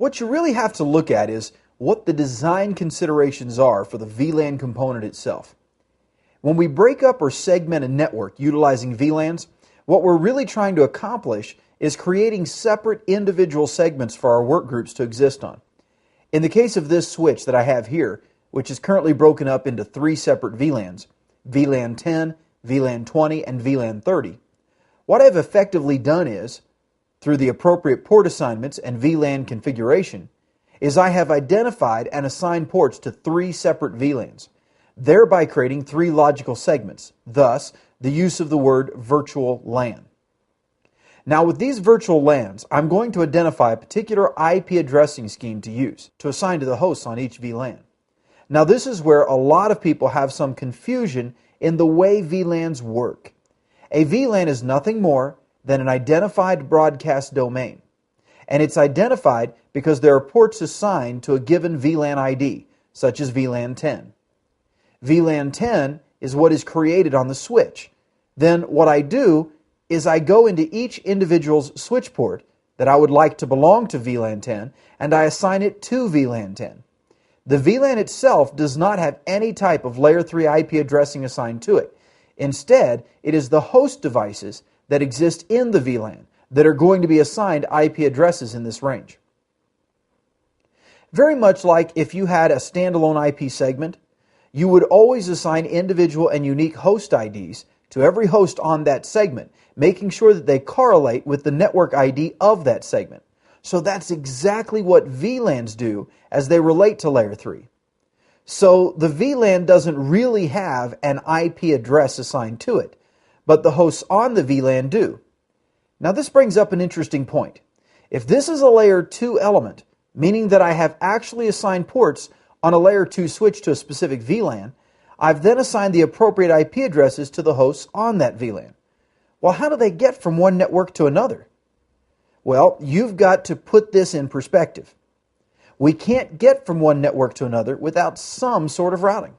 What you really have to look at is what the design considerations are for the VLAN component itself. When we break up or segment a network utilizing VLANs, what we're really trying to accomplish is creating separate individual segments for our work groups to exist on. In the case of this switch that I have here, which is currently broken up into 3 separate VLANs, VLAN 10, VLAN 20, and VLAN 30, what I've effectively done is, through the appropriate port assignments and VLAN configuration, is I have identified and assigned ports to 3 separate VLANs, thereby creating 3 logical segments, thus the use of the word virtual LAN. Now with these virtual LANs, I'm going to identify a particular IP addressing scheme to use, to assign to the hosts on each VLAN. Now this is where a lot of people have some confusion in the way VLANs work. A VLAN is nothing more than an identified broadcast domain. And it's identified because there are ports assigned to a given VLAN ID, such as VLAN 10. VLAN 10 is what is created on the switch. Then what I do is I go into each individual's switch port that I would like to belong to VLAN 10, and I assign it to VLAN 10. The VLAN itself does not have any type of layer 3 IP addressing assigned to it. Instead, it is the host devices that exist in the VLAN that are going to be assigned IP addresses in this range. Very much like if you had a standalone IP segment, you would always assign individual and unique host IDs to every host on that segment, making sure that they correlate with the network ID of that segment. So that's exactly what VLANs do as they relate to layer 3. So the VLAN doesn't really have an IP address assigned to it, but the hosts on the VLAN do. Now this brings up an interesting point. If this is a layer 2 element, meaning that I have actually assigned ports on a layer 2 switch to a specific VLAN, I've then assigned the appropriate IP addresses to the hosts on that VLAN. Well, how do they get from one network to another? Well, you've got to put this in perspective. We can't get from one network to another without some sort of routing.